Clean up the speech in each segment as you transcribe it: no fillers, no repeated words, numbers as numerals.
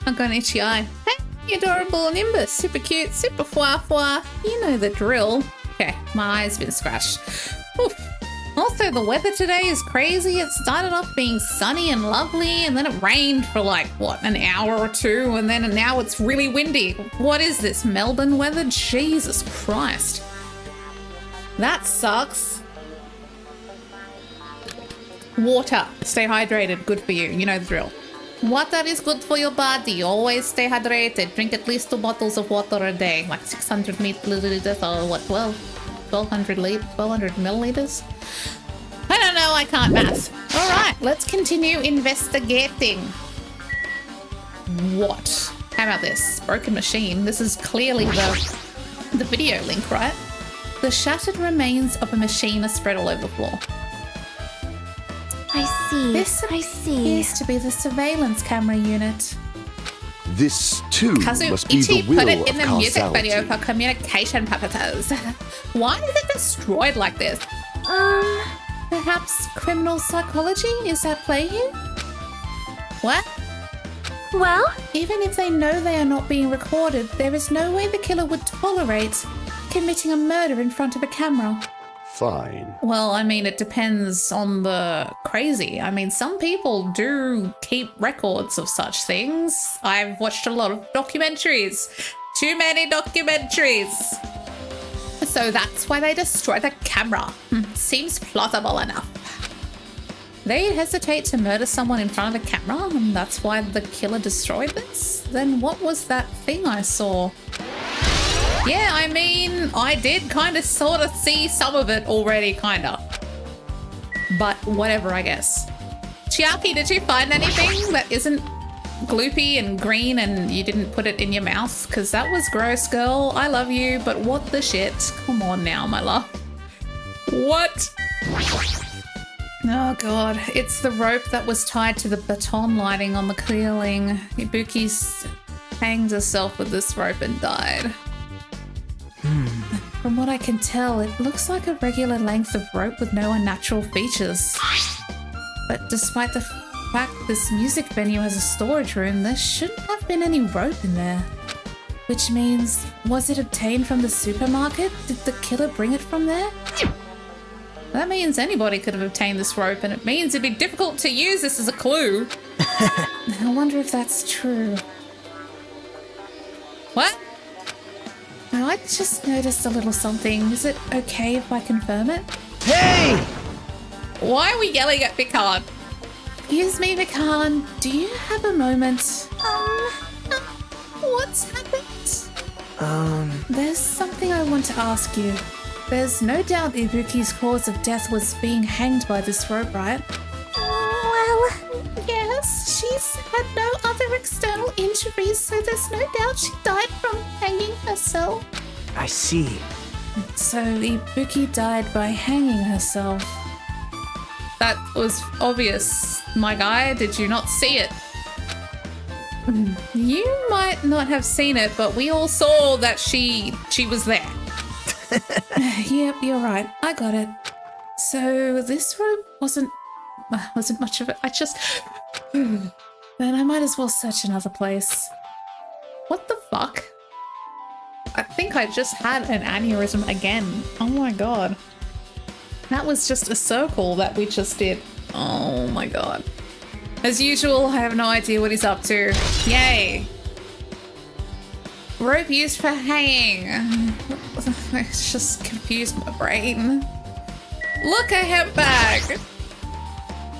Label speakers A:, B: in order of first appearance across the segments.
A: I've got an itchy eye. Hey, adorable Nimbus. Super cute, super fwa-fwa. You know the drill. Okay, my eye's been scratched. Oof. Also, the weather today is crazy. It started off being sunny and lovely, and then it rained for like, what, an hour or two, and then now it's really windy. What is this, Melbourne weather? Jesus Christ. That sucks. Water. Stay hydrated. Good for you. You know the drill. Water is good for your body. Always stay hydrated. Drink at least 2 bottles of water a day. Like 600 milliliters or what, 1200 milliliters? I don't know, I can't math. All right, let's continue investigating. What? How about this? Broken machine. This is clearly the video link, right? The shattered remains of a machine are spread all over the floor.
B: I see.
A: This appears to be the surveillance camera unit.
C: This too
A: Kazu
C: must be
A: Ichi
C: the will
A: put it in
C: of
A: the music
C: causality.
A: video for communication purposes. Why is it destroyed like this? Perhaps criminal psychology is at play here? What?
B: Well?
A: Even if they know they are not being recorded, there is no way the killer would tolerate committing a murder in front of a camera.
C: Fine.
A: Well, I mean, it depends on the crazy. I mean, some people do keep records of such things. I've watched a lot of documentaries. Too many documentaries. So that's why they destroy the camera. Seems plausible enough. They hesitate to murder someone in front of a camera, and that's why the killer destroyed this? Then what was that thing I saw? Yeah, I mean, I did kind of sort of see some of it already, kind of. But whatever, I guess. Chiaki, did you find anything that isn't gloopy and green and you didn't put it in your mouth? Because that was gross, girl. I love you, but what the shit? Come on now, my love. What? Oh god, it's the rope that was tied to the baton lighting on the ceiling. Ibuki's hanged herself with this rope and died. From what I can tell, it looks like a regular length of rope with no unnatural features. But despite the fact this music venue has a storage room, there shouldn't have been any rope in there. Which means, was it obtained from the supermarket? Did the killer bring it from there? That means anybody could have obtained this rope, and it means it'd be difficult to use this as a clue. I wonder if that's true. What? No, I just noticed a little something. Is it okay if I confirm it?
D: Hey!
A: Why are we yelling at Pecan? Excuse me, Pecan. Do you have a moment? What's happened? There's something I want to ask you. There's no doubt Ibuki's cause of death was being hanged by this rope, right?
B: Well,
A: Yes, she's had no other external injuries, so there's no doubt she died from hanging herself.
D: I see.
A: So Ibuki died by hanging herself. That was obvious, my guy. Did you not see it? You might not have seen it, but we all saw that she was there. Yep, you're right. I got it. So this rope wasn't much of it. Then I might as well search another place. What the fuck? I think I just had an aneurysm again. Oh my god. That was just a circle that we just did. Oh my god. As usual, I have no idea what he's up to. Yay. Rope used for hanging. It's just confused my brain. Look, a hemp bag.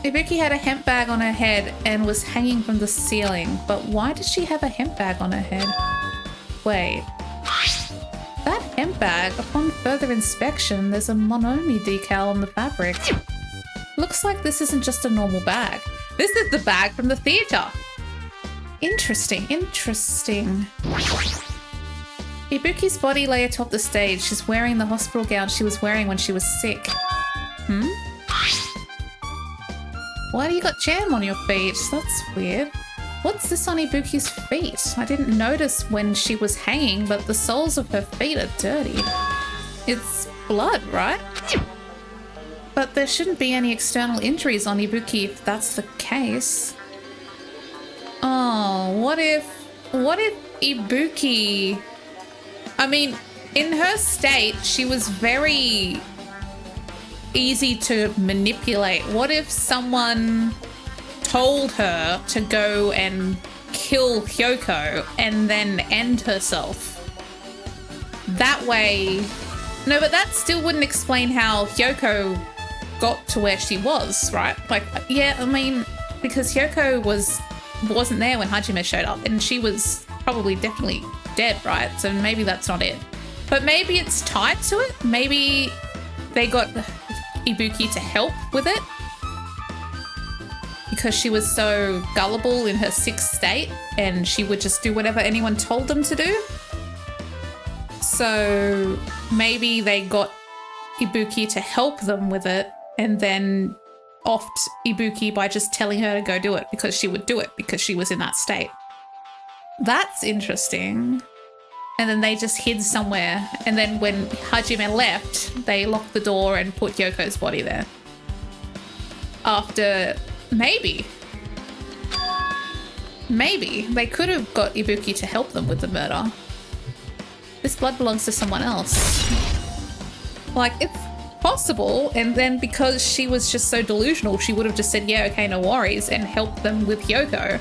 A: Ibuki had a hemp bag on her head and was hanging from the ceiling. But why does she have a hemp bag on her head? Wait. That hemp bag, upon further inspection, there's a Monokuma decal on the fabric. Looks like this isn't just a normal bag. This is the bag from the theatre. Interesting, interesting. Ibuki's body lay atop the stage. She's wearing the hospital gown she was wearing when she was sick. Why do you got jam on your feet? That's weird. What's this on Ibuki's feet? I didn't notice when she was hanging, but the soles of her feet are dirty. It's blood, right? But there shouldn't be any external injuries on Ibuki if that's the case. Oh, what if Ibuki, I mean, in her state, she was very easy to manipulate. What if someone told her to go and kill Hyoko and then end herself? That way... No, but that still wouldn't explain how Hyoko got to where she was, right? Like, yeah, I mean, because Hyoko wasn't there when Hajime showed up, and she was probably definitely dead, right? So maybe that's not it. But maybe it's tied to it. Maybe they got Ibuki to help with it because she was so gullible in her sixth state and she would just do whatever anyone told them to do. So maybe they got Ibuki to help them with it and then offed Ibuki by just telling her to go do it because she would do it because she was in that state. That's interesting. And then they just hid somewhere. And then when Hajime left, they locked the door and put Yoko's body there. After... Maybe they could have got Ibuki to help them with the murder. This blood belongs to someone else. Like, it's possible, and then because she was just so delusional, she would have just said, yeah, okay, no worries, and helped them with Hyoko.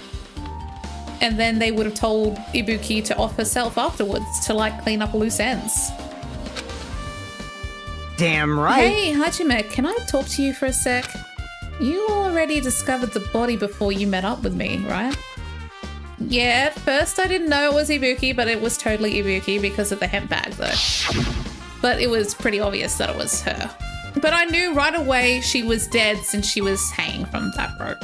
A: And then they would have told Ibuki to off herself afterwards to, like, clean up loose ends.
D: Damn right.
A: Hey, Hajime, can I talk to you for a sec? You already discovered the body before you met up with me, right? Yeah, at first I didn't know it was Ibuki, but it was totally Ibuki because of the hemp bag, though. But it was pretty obvious that it was her. But I knew right away she was dead since she was hanging from that rope.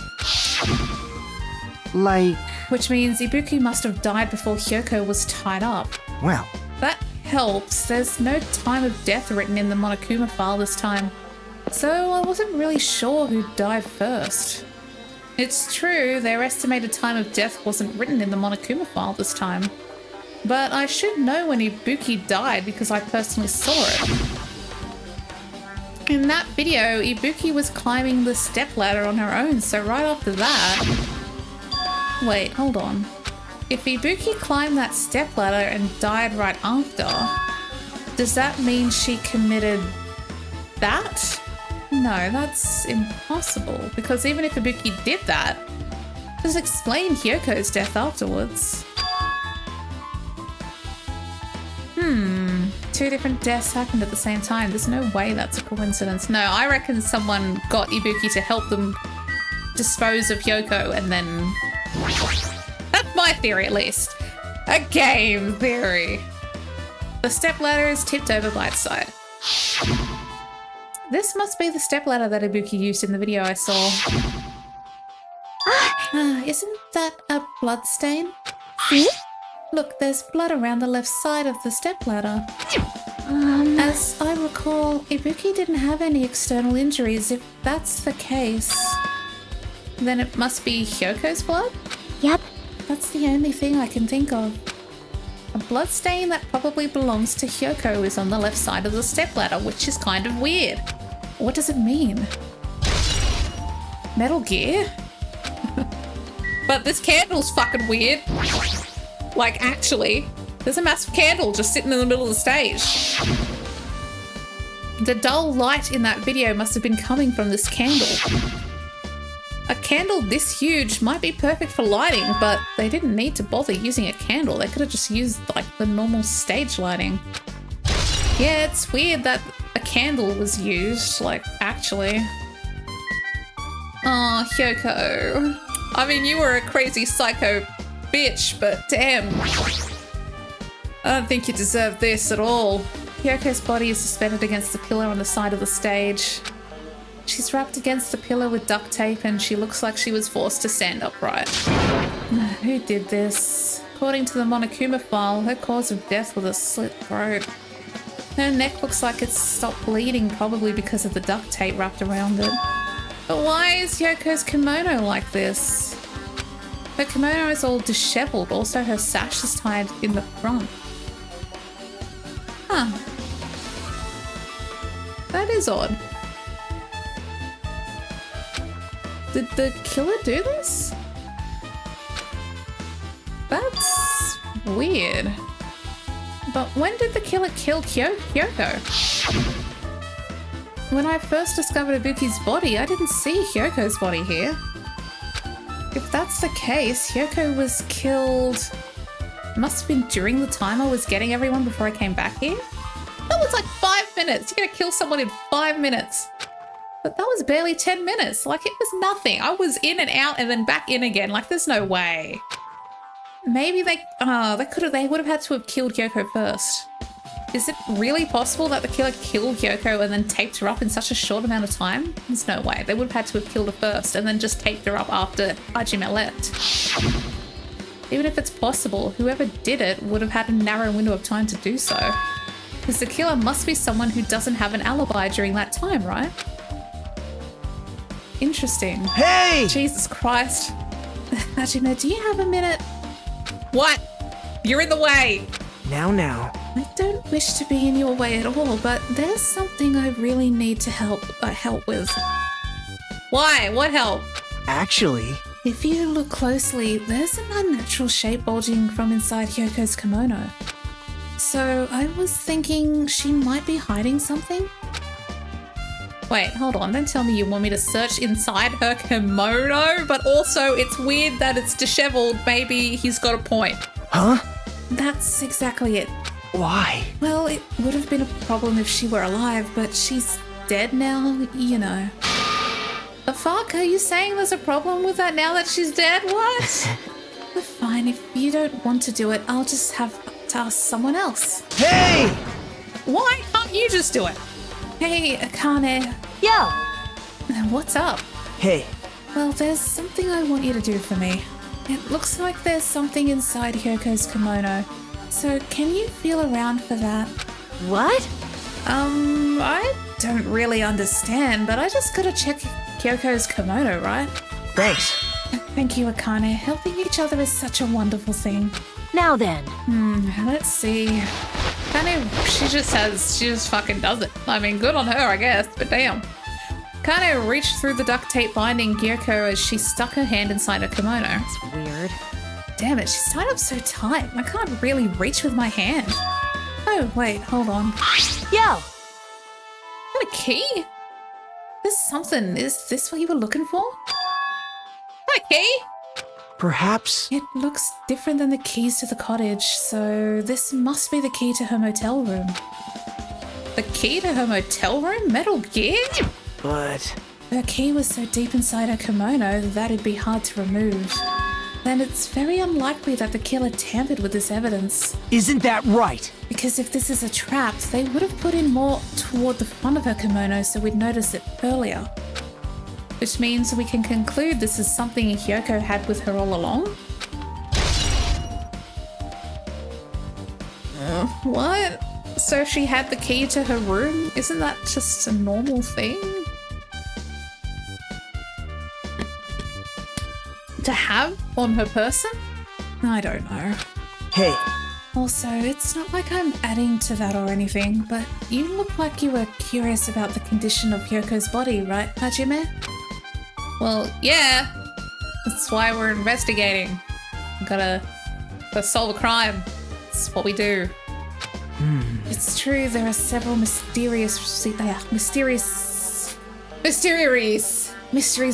D: Like...
A: Which means Ibuki must have died before Hyoko was tied up.
D: Well...
A: That helps. There's no time of death written in the Monokuma file this time. So I wasn't really sure who died first. It's true, their estimated time of death wasn't written in the Monokuma file this time. But I should know when Ibuki died because I personally saw it. In that video, Ibuki was climbing the stepladder on her own, so right after that... Wait, hold on. If Ibuki climbed that stepladder and died right after, does that mean she committed that? No, that's impossible, because even if Ibuki did that, does explain Hyoko's death afterwards. Two different deaths happened at the same time. There's no way that's a coincidence. No, I reckon someone got Ibuki to help them dispose of Hyoko and then... That's my theory, at least. A game theory. The stepladder is tipped over by its side. This must be the stepladder that Ibuki used in the video I saw. Isn't that a blood stain?
B: See?
A: Look, there's blood around the left side of the stepladder. As I recall, Ibuki didn't have any external injuries. If that's the case, then it must be Hyoko's blood?
B: Yep.
A: That's the only thing I can think of. A blood stain that probably belongs to Hyoko is on the left side of the stepladder, which is kind of weird. What does it mean? Metal Gear? But this candle's fucking weird. Like, actually, there's a massive candle just sitting in the middle of the stage. The dull light in that video must have been coming from this candle. A candle this huge might be perfect for lighting, but they didn't need to bother using a candle. They could have just used, like, the normal stage lighting. Yeah, it's weird that a candle was used, like, actually. Oh, Hyoko. I mean, you were a crazy psycho bitch, but damn. I don't think you deserve this at all. Hyoko's body is suspended against the pillar on the side of the stage. She's wrapped against the pillar with duct tape and she looks like she was forced to stand upright. Who did this? According to the Monokuma file, her cause of death was a slit throat. Her neck looks like it's stopped bleeding, probably because of the duct tape wrapped around it. But why is Yoko's kimono like this? Her kimono is all disheveled, also her sash is tied in the front. Huh. That is odd. Did the killer do this? That's weird. But when did the killer kill Kyoko? When I first discovered Ibuki's body, I didn't see Hyoko's body here. If that's the case, Hyoko was killed... Must have been during the time I was getting everyone before I came back here? That was like 5 minutes. You're gonna kill someone in 5 minutes. But that was barely 10 minutes. Like, it was nothing. I was in and out and then back in again. Like, there's no way. Maybe they would have had to have killed Hyoko first. Is it really possible that the killer killed Hyoko and then taped her up in such a short amount of time? There's no way. They would have had to have killed her first and then just taped her up after Hajime left. Even if it's possible, whoever did it would have had a narrow window of time to do so. Because the killer must be someone who doesn't have an alibi during that time, right? Interesting.
D: Hey!
A: Jesus Christ. Hajime, do you have a minute? What? You're in the way!
D: Now.
A: I don't wish to be in your way at all, but there's something I really need to help with. Why? What help?
D: Actually...
A: If you look closely, there's an unnatural shape bulging from inside Hyoko's kimono. So I was thinking she might be hiding something? Wait, hold on, don't tell me you want me to search inside her kimono, but also it's weird that it's disheveled. Maybe he's got a point.
D: Huh?
A: That's exactly it.
D: Why?
A: Well, it would have been a problem if she were alive, but she's dead now, you know. The fuck? Are you saying there's a problem with that now that she's dead? What? Fine, if you don't want to do it, I'll just have to ask someone else.
D: Hey!
A: Why can't you just do it? Hey, Akane.
B: Yo!
A: What's up?
D: Hey.
A: Well, there's something I want you to do for me. It looks like there's something inside Hyoko's kimono. So can you feel around for that?
B: What?
A: I don't really understand, but I just gotta check Hyoko's kimono, right?
D: Thanks.
A: Thank you, Akane. Helping each other is such a wonderful thing.
B: Now then.
A: Let's see. She just fucking does it. I mean, good on her, I guess, but damn. Kane reached through the duct tape binding Gyoko as she stuck her hand inside her kimono.
B: That's weird.
A: Damn it, she's tied up so tight. I can't really reach with my hand. Oh, wait, hold on.
B: Yo!
A: Is that a key? There's something. Is this what you were looking for? Is that a key?
D: Perhaps...
A: It looks different than the keys to the cottage, so this must be the key to her motel room. The key to her motel room? Metal Gear?
D: But...
A: Her key was so deep inside her kimono that it'd be hard to remove. Then it's very unlikely that the killer tampered with this evidence.
D: Isn't that right?
A: Because if this is a trap, they would have put in more toward the front of her kimono so we'd notice it earlier. Which means we can conclude this is something Hyoko had with her all along. What? So she had the key to her room? Isn't that just a normal thing? To have on her person? I don't know.
D: Hey.
A: Also, it's not like I'm adding to that or anything, but you look like you were curious about the condition of Hyoko's body, right, Hajime? Well, yeah. That's why we're investigating. Gotta solve a crime. It's what we do. It's true, there are several mysteries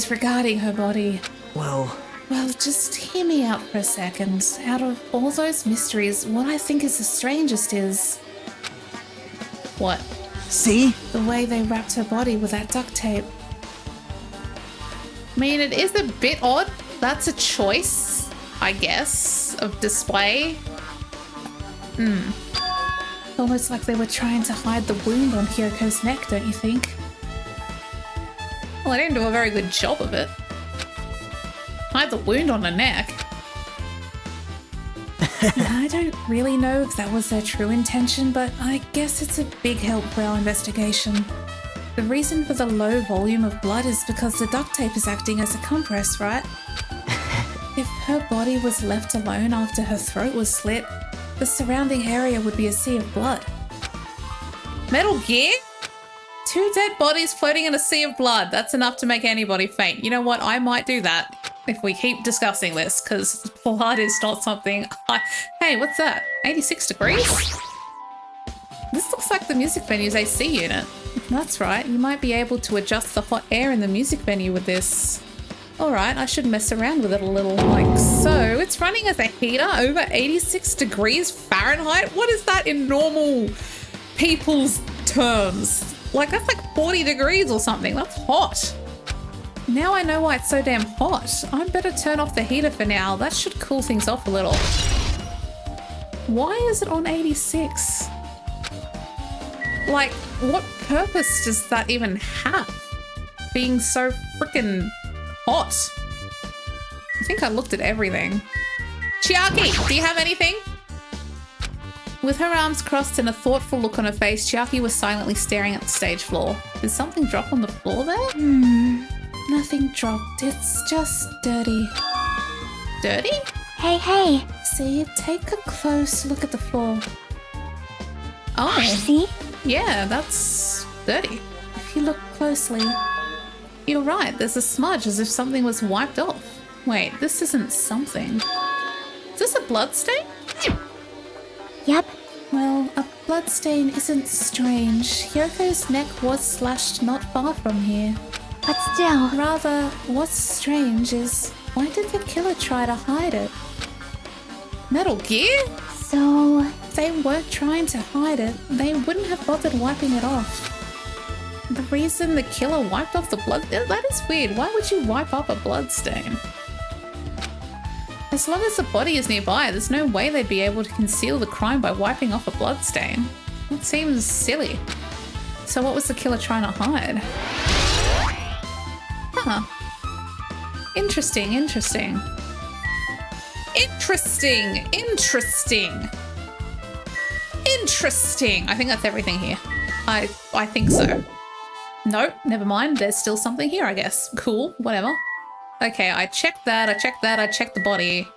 A: regarding her body.
D: Well,
A: just hear me out for a second. Out of all those mysteries, what I think is the strangest is... What?
D: see?
A: The way they wrapped her body with that duct tape. I mean, it is a bit odd. That's a choice, I guess, of display. Almost like they were trying to hide the wound on Hyoko's neck, don't you think? Well, they didn't do a very good job of it. Hide the wound on her neck. I don't really know if that was their true intention, but I guess it's a big help for our investigation. The reason for the low volume of blood is because the duct tape is acting as a compress, right? If her body was left alone after her throat was slit, the surrounding area would be a sea of blood. Metal Gear? 2 dead bodies floating in a sea of blood. That's enough to make anybody faint. You know what? I might do that. if we keep discussing this, because blood is not something Hey, what's that? 86 degrees? This looks like the music venue's AC unit. That's right, you might be able to adjust the hot air in the music venue with this. Alright, I should mess around with it a little, like so. It's running as a heater over 86 degrees Fahrenheit? What is that in normal people's terms? Like, that's like 40 degrees or something. That's hot. Now I know why it's so damn hot. I better turn off the heater for now. That should cool things off a little. Why is it on 86? Like, what purpose does that even have? Being so freaking hot. I think I looked at everything. Chiaki, do you have anything? With her arms crossed and a thoughtful look on her face, Chiaki was silently staring at the stage floor. Did something drop on the floor there? Nothing dropped. It's just dirty. Dirty?
E: Hey, hey.
A: See, take a close look at the floor. Oh.
E: See?
A: Yeah, that's dirty. If you look closely, you're right, there's a smudge as if something was wiped off. Wait, this isn't something. Is this a blood stain?
E: Yep.
A: Well, a blood stain isn't strange. Hyoko's neck was slashed not far from here.
E: But still.
A: Rather, what's strange is, why did the killer try to hide it? Metal Gear?
E: So...
A: If they weren't trying to hide it, they wouldn't have bothered wiping it off. The reason the killer wiped off the blood... That is weird. Why would you wipe up a blood stain? As long as the body is nearby, there's no way they'd be able to conceal the crime by wiping off a blood stain. It seems silly. So what was the killer trying to hide? Huh. Interesting, interesting. Interesting, interesting. Interesting. I think that's everything here. I think so. Nope, never mind. There's still something here, I guess. Cool, whatever. Okay, I checked that, I checked the body.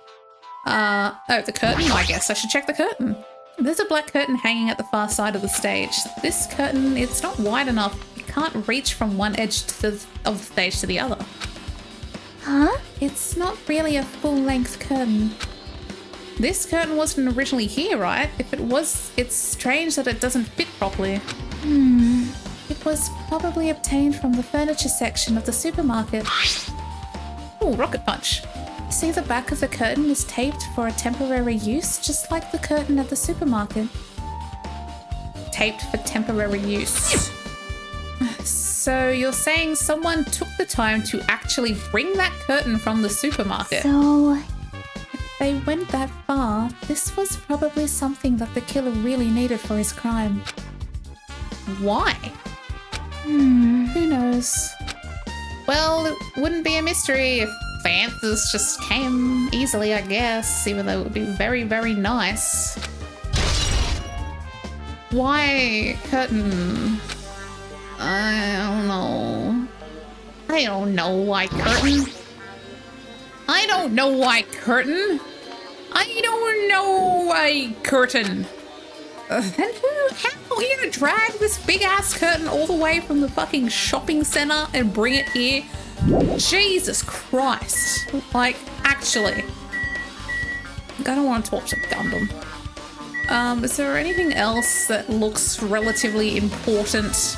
A: Oh, the curtain? I guess I should check the curtain. There's a black curtain hanging at the far side of the stage. This curtain, it's not wide enough. It can't reach from one edge of the stage to the other.
E: Huh?
A: It's not really a full-length curtain. This curtain wasn't originally here, right? If it was, it's strange that it doesn't fit properly. It was probably obtained from the furniture section of the supermarket. Ooh, rocket punch. See, the back of the curtain is taped for a temporary use, just like the curtain at the supermarket. Taped for temporary use. So you're saying someone took the time to actually bring that curtain from the supermarket?
E: So...
A: If they went that far, this was probably something that the killer really needed for his crime. Why? Who knows? Well, it wouldn't be a mystery if the answers just came easily, I guess, even though it would be very, very nice. Why curtain? I don't know. I don't know why curtain. I don't know why curtain. I don't know why curtain. And how are you gonna drag this big ass curtain all the way from the fucking shopping center and bring it here? Jesus Christ. Like, actually. I don't want to talk to Gundam. Is there anything else that looks relatively important?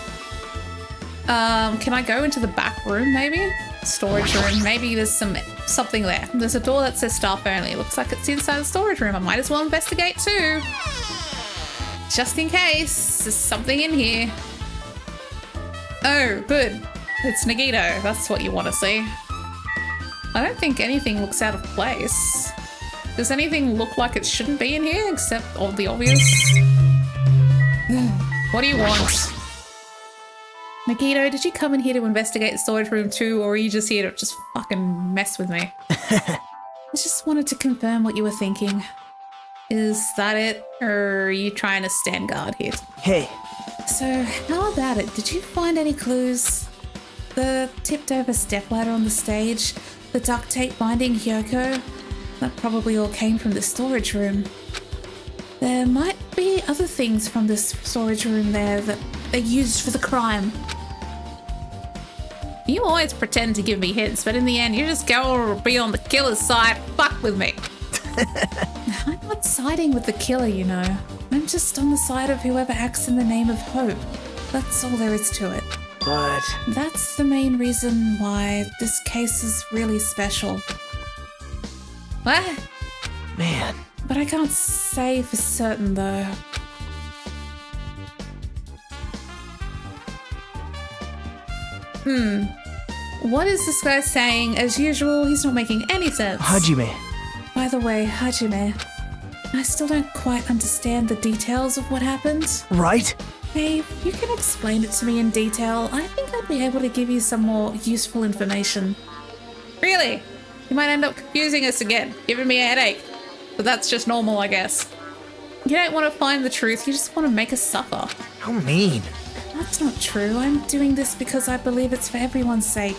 A: Can I go into the back room maybe? Storage room. Maybe there's something there. There's a door that says staff only. Looks like it's inside the storage room. I might as well investigate too. Just in case there's something in here. Oh, good. It's Nagito. That's what you want to see. I don't think anything looks out of place. Does anything look like it shouldn't be in here except all the obvious? What do you want? Nagito, did you come in here to investigate the storage room too, or are you just here to just fucking mess with me? I just wanted to confirm what you were thinking. Is that it, or are you trying to stand guard here?
D: Hey.
A: So, how about it? Did you find any clues? The tipped over stepladder on the stage, the duct tape binding Hyoko, that probably all came from the storage room. There might be other things from this storage room there that they used for the crime. You always pretend to give me hints, but in the end, you just go be on the killer's side. Fuck with me. I'm not siding with the killer, you know. I'm just on the side of whoever acts in the name of hope. That's all there is to it.
D: But...
A: That's the main reason why this case is really special. What?
D: Man.
A: But I can't say for certain, though. What is this guy saying? As usual, he's not making any sense.
D: Hajime.
A: By the way, Hajime, I still don't quite understand the details of what happened.
D: Right?
A: Hey, if you can explain it to me in detail, I think I'd be able to give you some more useful information. Really? You might end up confusing us again, giving me a headache. But that's just normal, I guess. You don't want to find the truth, you just want to make us suffer.
D: How mean.
A: That's not true. I'm doing this because I believe it's for everyone's sake.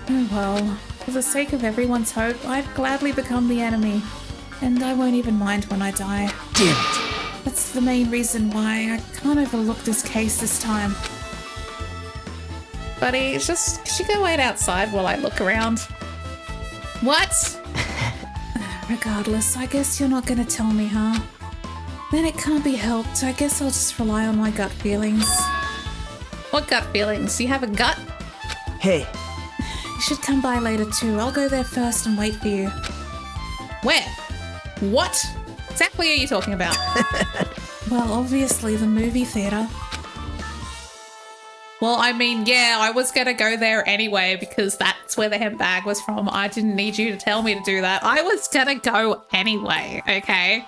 A: Oh well, for the sake of everyone's hope, I'd gladly become the enemy. And I won't even mind when I die.
D: Damn it.
A: That's the main reason why I can't overlook this case this time. Buddy, could you go wait outside while I look around? What? Regardless, I guess you're not gonna tell me, huh? Then it can't be helped. I guess I'll just rely on my gut feelings. What gut feelings? You have a gut?
D: Hey.
A: You should come by later too. I'll go there first and wait for you. Where? What exactly are you talking about? Well, obviously the movie theater. Well, I mean, yeah, I was gonna go there anyway because that's where the handbag was from. I didn't need you to tell me to do that. I was gonna go anyway, okay?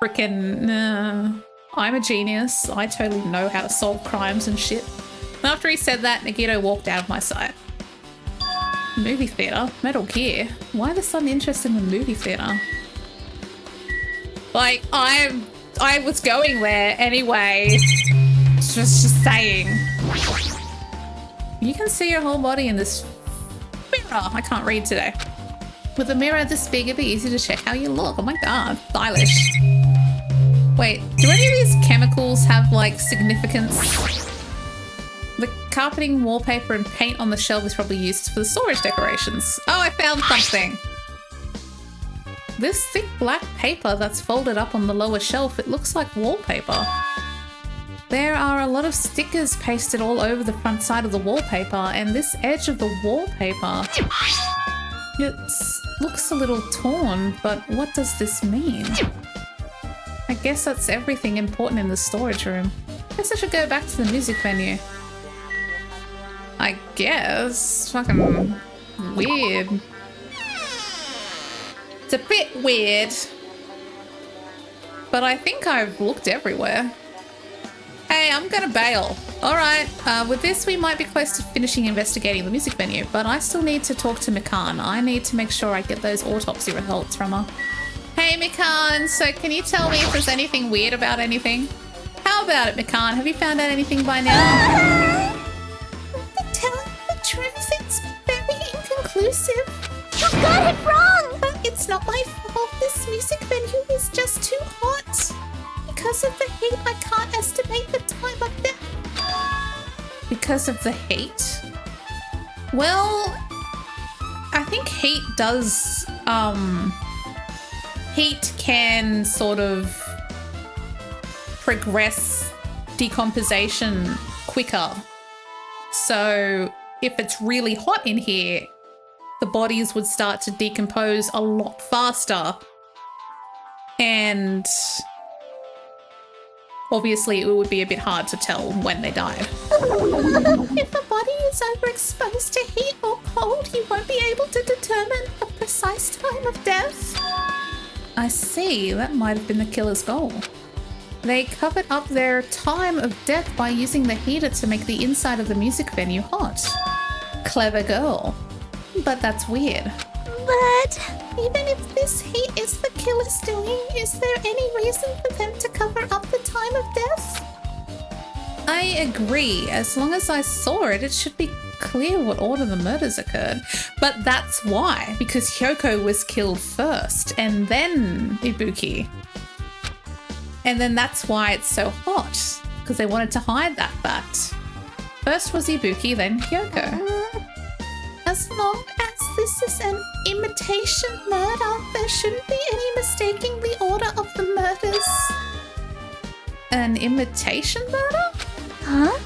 A: Frickin', I'm a genius. I totally know how to solve crimes and shit. After he said that, Nagito walked out of my sight. Movie theater? Metal Gear? Why the sudden interest in the movie theater? Like, I was going there anyway. Just saying. You can see your whole body in this mirror. I can't read today. With a mirror this big, it'd be easy to check how you look. Oh my god, stylish. Wait, do any of these chemicals have, like, significance? The carpeting, wallpaper, and paint on the shelf is probably used for the storage decorations. Oh, I found something! This thick black paper that's folded up on the lower shelf, it looks like wallpaper. There are a lot of stickers pasted all over the front side of the wallpaper, and this edge of the wallpaper, it looks a little torn, but what does this mean? I guess that's everything important in the storage room. Guess I should go back to the music venue. I guess. Fucking weird. It's a bit weird. But I think I've looked everywhere. Hey, I'm gonna bail. Alright, with this we might be close to finishing investigating the music venue, but I still need to talk to Mikan. I need to make sure I get those autopsy results from her. Hey Mikan, so can you tell me if there's anything weird about anything? How about it, Mikan? Have you found out anything by now?
E: Telling the truth, it's very inconclusive. You got it wrong! But it's not my fault. This music venue is just too hot. Because of the heat, I can't estimate the time of death.
A: Because of the heat? Well, I think heat does, heat can sort of progress decomposition quicker. So if it's really hot in here, the bodies would start to decompose a lot faster. And obviously it would be a bit hard to tell when they died.
E: If a body is overexposed to heat or cold, you won't be able to determine a precise time of death.
A: I see, that might have been the killer's goal. They covered up their time of death by using the heater to make the inside of the music venue hot. Clever girl. But that's weird.
E: But even if this heat is the killer's doing, is there any reason for them to cover up the time of death?
A: I agree. As long as I saw it, it should be clear what order the murders occurred. But that's why, because Hyoko was killed first, and then Ibuki. And then that's why it's so hot, because they wanted to hide that fact. First was Ibuki, then Hyoko.
E: As long as this is an imitation murder, there shouldn't be any mistaking the order of the murders.
A: An imitation murder?
B: Huh?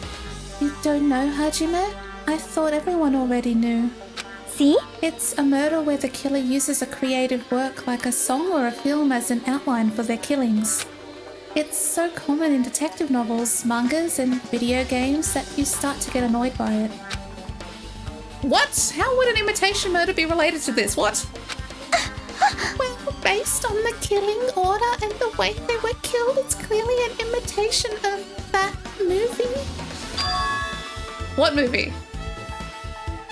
E: You don't know, Hajime? I thought everyone already knew.
B: See?
E: It's a murder where the killer uses a creative work like a song or a film as an outline for their killings. It's so common in detective novels, mangas, and video games that you start to get annoyed by it.
A: What? How would an imitation murder be related to this? What?
E: Well, based on the killing order and the way they were killed, it's clearly an imitation of that movie.
A: What movie?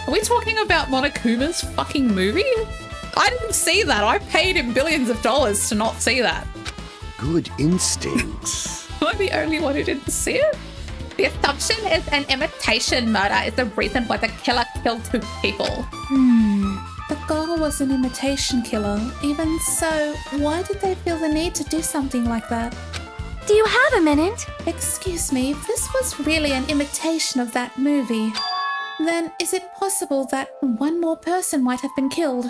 A: Are we talking about Monokuma's fucking movie? I didn't see that. I paid him billions of dollars to not see that.
C: Good instinct.
A: Am I the only one who didn't see it? The assumption is an imitation murder is the reason why the killer killed 2 people.
E: The girl was an imitation killer. Even so, why did they feel the need to do something like that?
B: Do you have a minute?
E: Excuse me, if this was really an imitation of that movie, then is it possible that one more person might have been killed?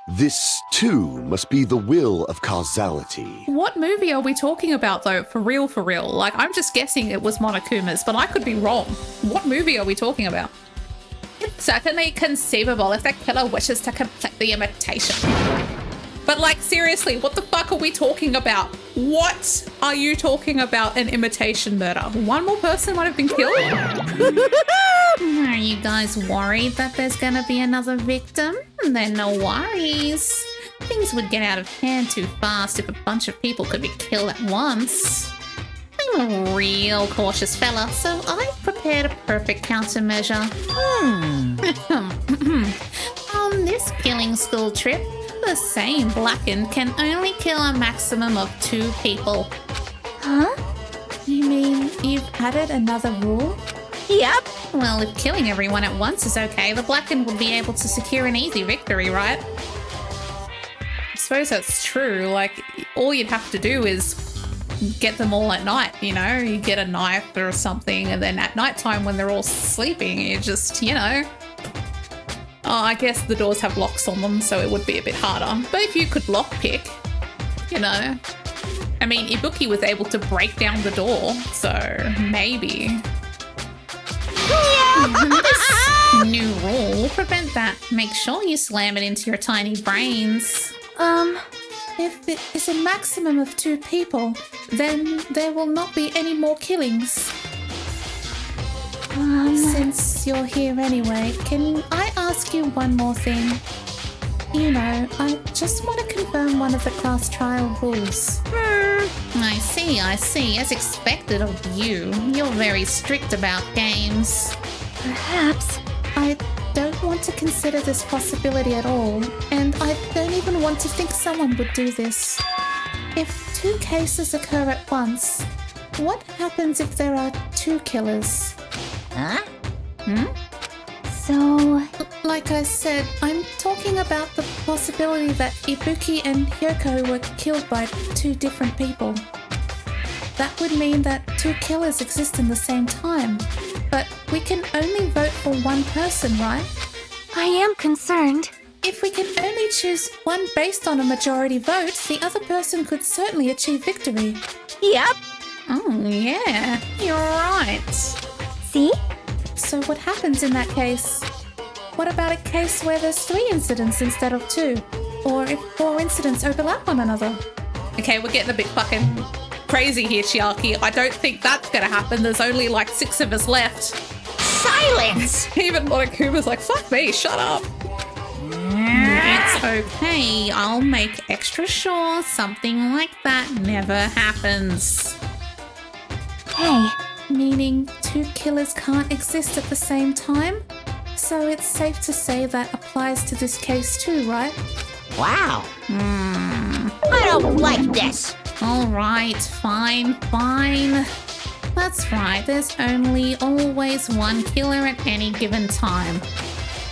C: This, too, must be the will of causality.
A: What movie are we talking about, though? For real, for real. Like, I'm just guessing it was Monokuma's, but I could be wrong. What movie are we talking about? It's certainly conceivable if the killer wishes to complete the imitation. But, like, seriously, what the fuck are we talking about? What are you talking about an imitation murder? One more person might have been killed?
E: Are you guys worried that there's gonna be another victim? Then no worries. Things would get out of hand too fast if a bunch of people could be killed at once. I'm a real cautious fella, so I've prepared a perfect countermeasure. On this killing school trip, the same blackened can only kill a maximum of 2 people.
B: Huh?
E: You mean you've added another rule?
B: Yep.
E: Well, if killing everyone at once is okay, the blackened will be able to secure an easy victory, right?
A: I suppose that's true. Like, all you'd have to do is get them all at night, you know? You get a knife or something, and then at nighttime when they're all sleeping, you just, you know... Oh, I guess the doors have locks on them, so it would be a bit harder. But if you could lockpick, you know... I mean, Ibuki was able to break down the door, so maybe...
E: This new rule will prevent that. Make sure you slam it into your tiny brains. If it is a maximum of 2 people, then there will not be any more killings. Since you're here anyway, can I ask you one more thing? You know, I just want to confirm one of the class trial rules. I see. As expected of you. You're very strict about games.
B: Perhaps.
E: I don't want to consider this possibility at all, and I don't even want to think someone would do this. If 2 cases occur at once, what happens if there are 2 killers?
B: Huh? So...
E: Like I said, I'm talking about the possibility that Ibuki and Hyoko were killed by 2 different people. That would mean that 2 killers exist in the same time. But we can only vote for one person, right?
B: I am concerned.
E: If we can only choose one based on a majority vote, the other person could certainly achieve victory.
B: Yep.
E: Oh, yeah, you're right.
B: See?
E: So what happens in that case? What about a case where there's 3 incidents instead of 2? Or if 4 incidents overlap one another?
A: Okay, we're getting a bit fucking crazy here, Chiaki. I don't think that's gonna happen. There's only like 6 of us left.
B: Silence!
A: Even Monokuma's like, fuck me, shut up.
E: It's okay. I'll make extra sure something like that never happens.
B: Hey,
E: Meaning 2 killers can't exist at the same time? So it's safe to say that applies to this case too, right?
B: wow. I don't like this.
E: All right, fine. That's right, there's only always one killer at any given time.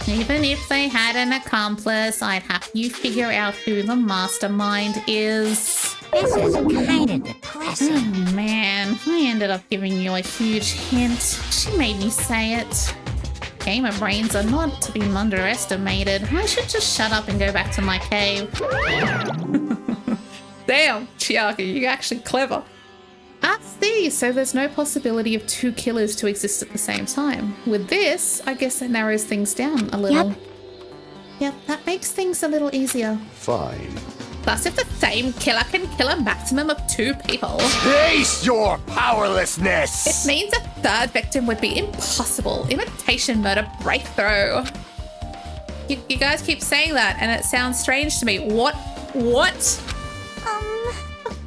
E: Even if they had an accomplice, I'd have you figure out who the mastermind is.
B: This is kind of depressing.
E: Oh man, I ended up giving you a huge hint. She made me say it.
A: Gamer brains are not to be underestimated. I should just shut up and go back to my cave. Damn, Chiaki, you're actually clever. I see, so there's no possibility of 2 killers to exist at the same time. With this, I guess it narrows things down a little. Yep, that makes things a little easier.
C: Fine.
A: Plus, if the same killer can kill a maximum of 2 people,
C: Face your powerlessness!
A: it means a 3rd victim would be impossible. Imitation murder breakthrough. You guys keep saying that, and it sounds strange to me. What?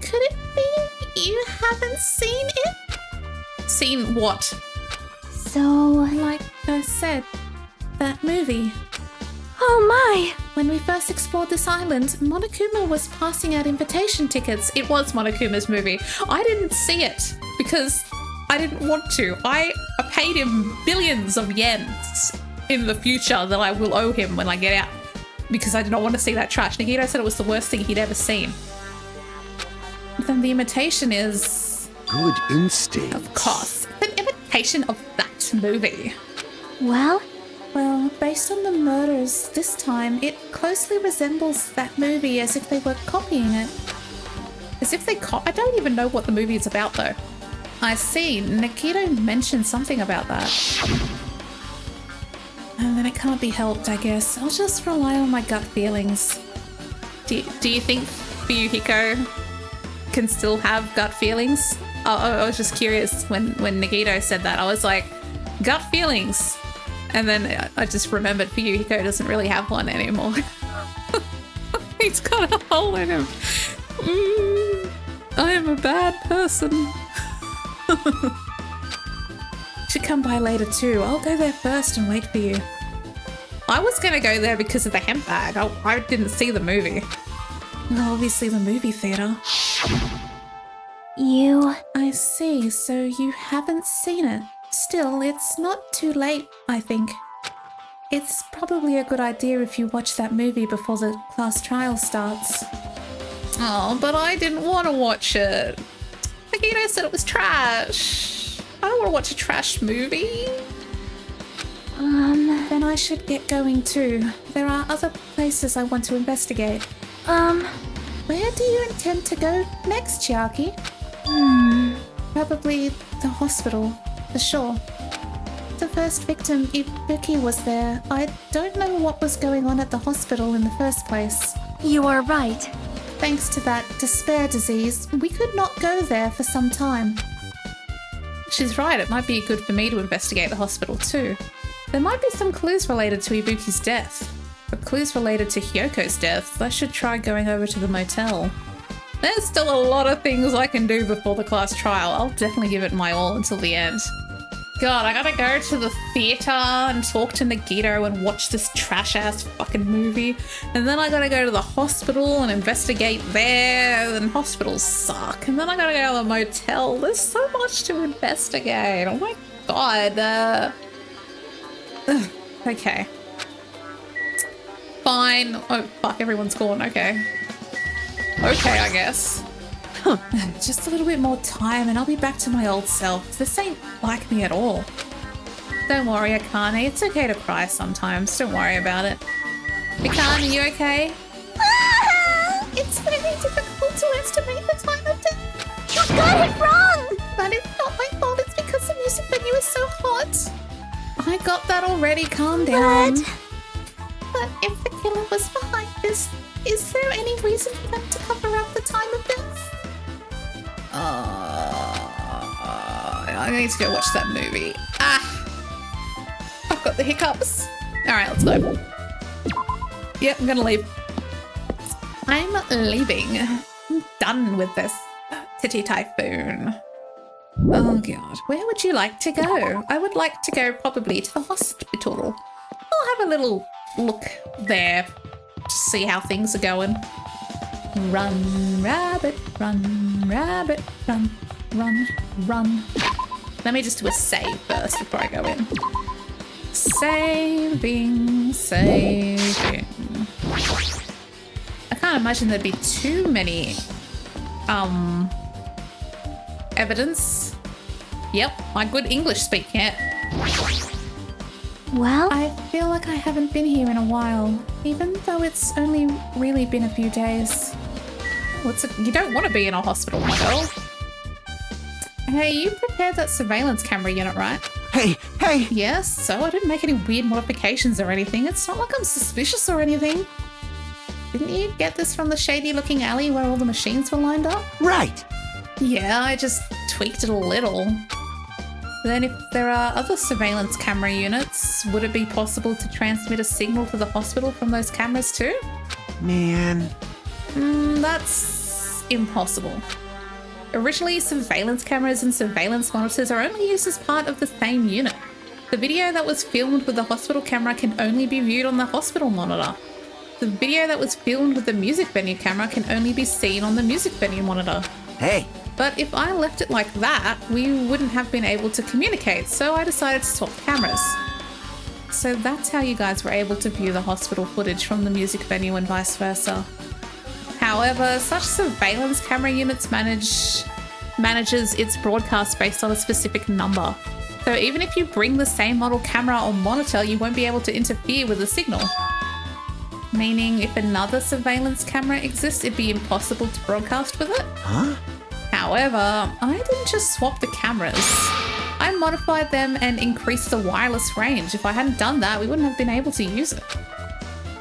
E: Could it be you haven't seen it?
A: Seen what?
E: So, like I said, that movie.
B: Oh my!
E: When we first explored this island, Monokuma was passing out invitation tickets.
A: It was Monokuma's movie. I didn't see it because I didn't want to. I paid him billions of yens in the future that I will owe him when I get out because I did not want to see that trash. Nagito said it was the worst thing he'd ever seen. Then the imitation is...
C: Good instinct.
A: Of course. An imitation of that movie.
B: Well,
E: Well, based on the murders this time, it closely resembles that movie as if they were copying it.
A: As if they I don't even know what the movie is about though. I see. Nagito mentioned something about that. And then it can't be helped, I guess. I'll just rely on my gut feelings. Do you think Fuyuhiko can still have gut feelings? I was just curious when Nagito said that. I was like, gut feelings. And then I just remembered Fuyuhiko doesn't really have one anymore. He's got a hole in him. I am a bad person. Should come by later too. I'll go there first and wait for you. I was going to go there because of the hemp bag. I didn't see the movie. Well, obviously the movie theater.
E: I see, so you haven't seen it. Still, it's not too late, I think. It's probably a good idea if you watch that movie before the class trial starts.
A: Oh, but I didn't want to watch it. Nagito said it was trash. I don't want to watch a trash movie.
E: Then I should get going too. There are other places I want to investigate. Where do you intend to go next, Chiaki? Probably the hospital, for sure. The first victim, Ibuki, was there. I don't know what was going on at the hospital in the first place.
B: you are right.
E: Thanks to that despair disease, we could not go there for some time.
A: She's right, it might be good for me to investigate the hospital too. There might be some clues related to Ibuki's death. But clues related to Hyoko's death, I should try going over to the motel. There's still a lot of things I can do before the class trial. I'll definitely give it my all until the end. God, I gotta go to the theatre and talk to Nagito and watch this trash-ass fucking movie. And then I gotta go to the hospital and investigate there, and hospitals suck. And then I gotta go to the motel. There's so much to investigate. Oh my god. Okay. Fine. Oh, fuck, everyone's gone. Okay. Okay, I guess. Just a little bit more time and I'll be back to my old self. This ain't like me at all. Don't worry, Akane. It's okay to cry sometimes. Don't worry about it. Akane, you okay?
E: It's very difficult to estimate the time of death.
B: You got it wrong!
E: But it's not my fault. It's because the music venue is so hot.
A: I got that already. Calm down.
E: But if the killer was behind this, is there any reason for them to cover up the time of death?
A: I need to go watch that movie. I've got the hiccups. All right, let's go. Yep, I'm gonna leave. I'm leaving. I'm done with this titty typhoon. Oh god, where would you like to go? I would like to go probably to the hospital. I'll have a little look there to see how things are going. Run, rabbit, run, run, run. Let me just do a save first before I go in. Saving. I can't imagine there'd be too many evidence. Yep, my good English speak can't.
B: Well,
A: I feel like I haven't been here in a while, even though it's only really been a few days. You don't want to be in a hospital, my girl. Hey, you prepared that surveillance camera unit, right?
D: Hey!
A: Yes, so I didn't make any weird modifications or anything. It's not like I'm suspicious or anything. Didn't you get this from the shady-looking alley where all the machines were lined up?
D: Right!
A: Yeah, I just tweaked it a little. Then if there are other surveillance camera units, would it be possible to transmit a signal to the hospital from those cameras too?
D: Man.
A: That's impossible. Originally, surveillance cameras and surveillance monitors are only used as part of the same unit. The video that was filmed with the hospital camera can only be viewed on the hospital monitor. The video that was filmed with the music venue camera can only be seen on the music venue monitor.
D: Hey!
A: But if I left it like that, we wouldn't have been able to communicate, so I decided to swap cameras. So that's how you guys were able to view the hospital footage from the music venue and vice versa. However, such surveillance camera units manages its broadcast based on a specific number. So even if you bring the same model camera or monitor, you won't be able to interfere with the signal. Meaning if another surveillance camera exists, it'd be impossible to broadcast with it.
D: Huh?
A: However, I didn't just swap the cameras. I modified them and increased the wireless range. If I hadn't done that, we wouldn't have been able to use it.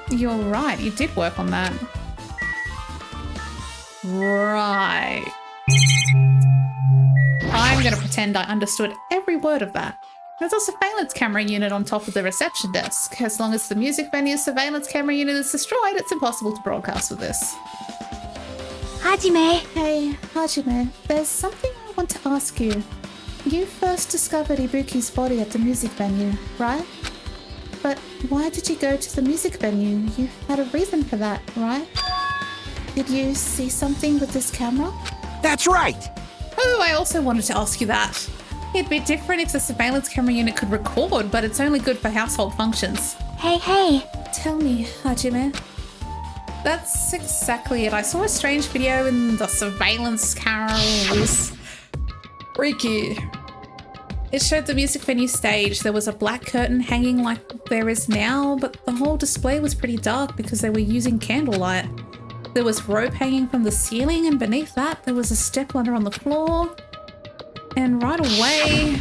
A: You're right, you did work on that. Right. I'm going to pretend I understood every word of that. There's a surveillance camera unit on top of the reception desk. As long as the music venue's surveillance camera unit is destroyed, it's impossible to broadcast with this.
B: Hajime.
A: Hey, Hajime, there's something I want to ask you. You first discovered Ibuki's body at the music venue, right? But why did you go to the music venue? You had a reason for that, right? Did you see something with this camera?
D: That's right!
A: Oh, I also wanted to ask you that. It'd be different if the surveillance camera unit could record, but it's only good for household functions.
B: Hey.
A: Tell me, Hajime. That's exactly it. I saw a strange video in the surveillance cameras. Freaky. It showed the music venue stage. There was a black curtain hanging like there is now, but the whole display was pretty dark because they were using candlelight. There was rope hanging from the ceiling, and beneath that there was a stepladder on the floor. And right away,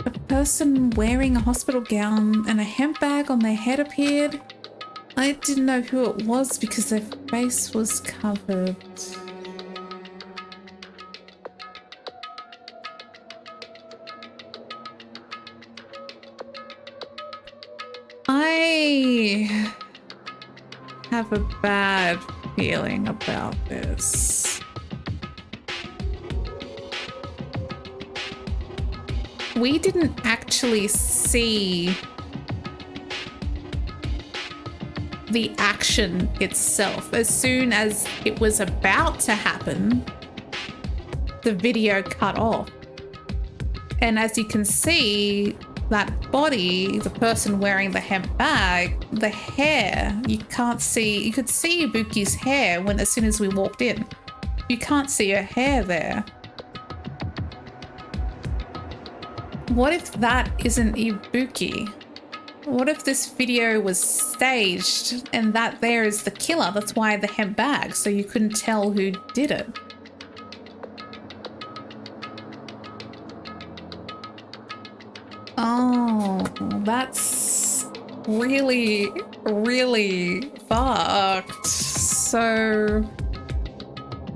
A: a person wearing a hospital gown and a hemp bag on their head appeared. I didn't know who it was because their face was covered. I have a bad feeling about this. We didn't actually see the action itself. As soon as it was about to happen, the video cut off. And as you can see, that body, the person wearing the hemp bag, the hair, you can't see. You could see Ibuki's hair as soon as we walked in. You can't see her hair there. What if that isn't Ibuki? What if this video was staged and that there is the killer? That's why the hemp bag, so you couldn't tell who did it. Oh, that's really, really fucked. So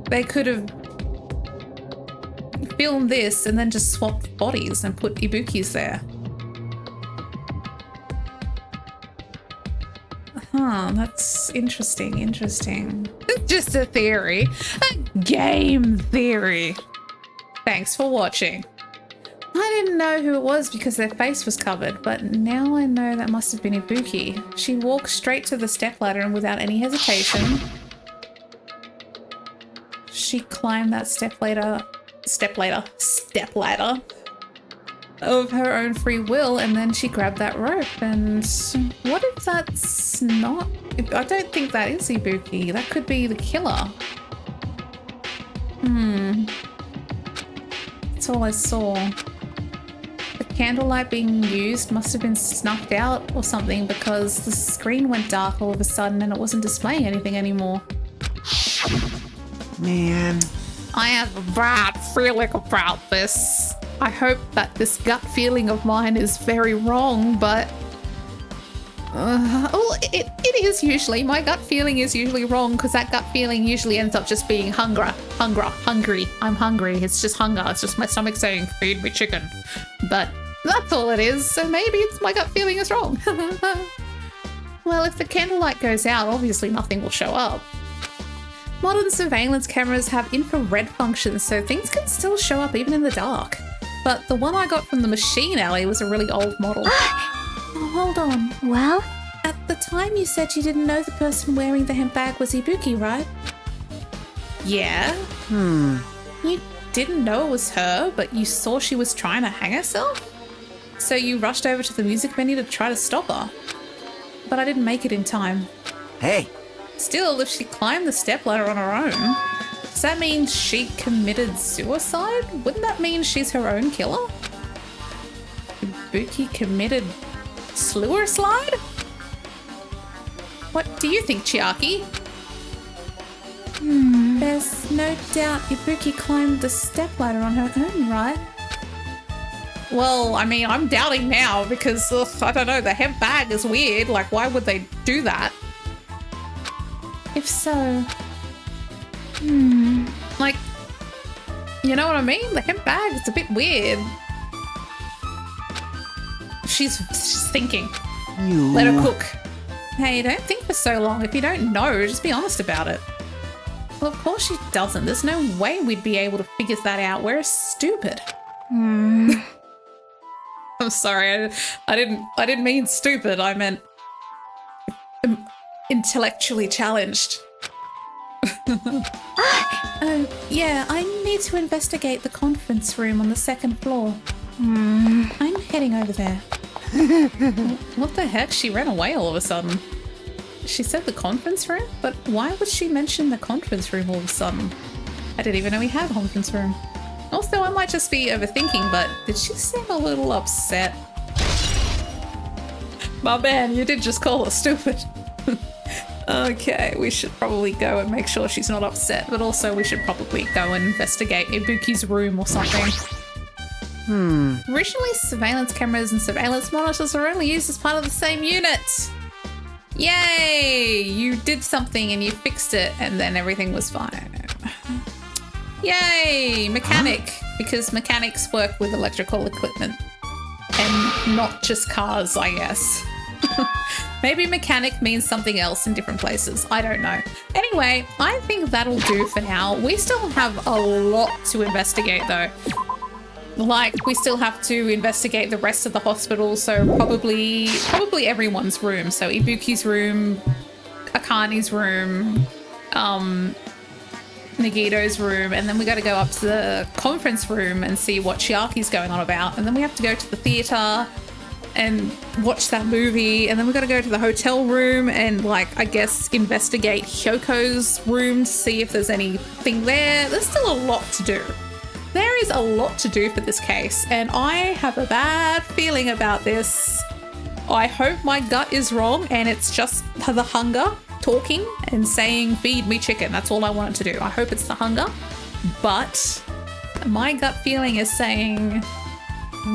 A: they could have filmed this and then just swapped bodies and put Ibuki's there. Huh, that's interesting. It's just a theory. A game theory. Thanks for watching. I didn't know who it was because their face was covered, but now I know that must have been Ibuki. She walked straight to the stepladder and without any hesitation, she climbed that stepladder of her own free will, and then she grabbed that rope. And what if that's not... I don't think that is Ibuki. That could be the killer. That's all I saw. The candlelight being used must have been snuffed out or something because the screen went dark all of a sudden and it wasn't displaying anything anymore.
D: Man.
A: I have a bad feeling about this. I hope that this gut feeling of mine is very wrong, but... well, it is usually. My gut feeling is usually wrong because that gut feeling usually ends up just being hungry. I'm hungry. It's just hunger. It's just my stomach saying, feed me chicken. But that's all it is. So maybe it's my gut feeling is wrong. Well, if the candlelight goes out, obviously nothing will show up. Modern surveillance cameras have infrared functions, so things can still show up even in the dark. But the one I got from the machine alley was a really old model. Oh, hold on.
B: Well?
E: At the time you said you didn't know the person wearing the hemp bag was Ibuki, right?
A: Yeah. You didn't know it was her, but you saw she was trying to hang herself? So you rushed over to the music venue to try to stop her. But I didn't make it in time.
D: Hey.
A: Still, if she climbed the stepladder on her own, does that mean she committed suicide? Wouldn't that mean she's her own killer? Ibuki committed sewer slide? What do you think, Chiaki?
E: There's no doubt Ibuki climbed the stepladder on her own, right?
A: Well, I mean, I'm doubting now because, I don't know, the hemp bag is weird. Like, why would they do that?
E: If so...
A: Like, you know what I mean? The hemp bag, it's a bit weird. She's thinking.
D: You...
A: Let her cook. Hey, don't think for so long. If you don't know, just be honest about it. Well, of course she doesn't. There's no way we'd be able to figure that out. We're stupid. I'm sorry. I didn't mean stupid. I meant intellectually challenged.
E: Oh, yeah, I need to investigate the conference room on the second floor. I'm heading over there.
A: What the heck? She ran away all of a sudden. She said the conference room? But why would she mention the conference room all of a sudden? I didn't even know we had a conference room. Also, I might just be overthinking, but did she seem a little upset? My man, you did just call her stupid. Okay, we should probably go and make sure she's not upset, but also we should probably go and investigate Ibuki's room or something. Originally, surveillance cameras and surveillance monitors are only used as part of the same unit. Yay! You did something and you fixed it and then everything was fine. Yay! Mechanic! Because mechanics work with electrical equipment. And not just cars, I guess. Maybe mechanic means something else in different places. I don't know. Anyway, I think that'll do for now. We still have a lot to investigate though. Like, we still have to investigate the rest of the hospital, so probably everyone's room. So Ibuki's room, Akani's room, Nagito's room, and then we got to go up to the conference room and see what Chiaki's going on about, and then we have to go to the theater and watch that movie, and then we got to go to the hotel room and, like, I guess investigate Hyoko's room to see if there's anything there. There's still a lot to do. There is a lot to do for this case, and I have a bad feeling about this. I hope my gut is wrong and it's just the hunger talking and saying, feed me chicken. That's all I want it to do. I hope it's the hunger, but my gut feeling is saying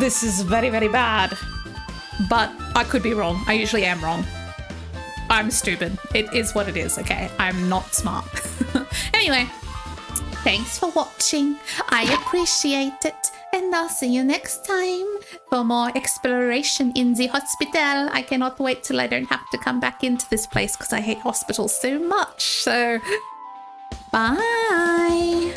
A: this is very, very bad. But I could be wrong. I usually am wrong. I'm stupid. It is what it is, okay? I'm not smart. Anyway,
E: Thanks for watching. I appreciate it. And I'll see you next time for more exploration in the hospital. I cannot wait till I don't have to come back into this place because I hate hospitals so much. So, bye.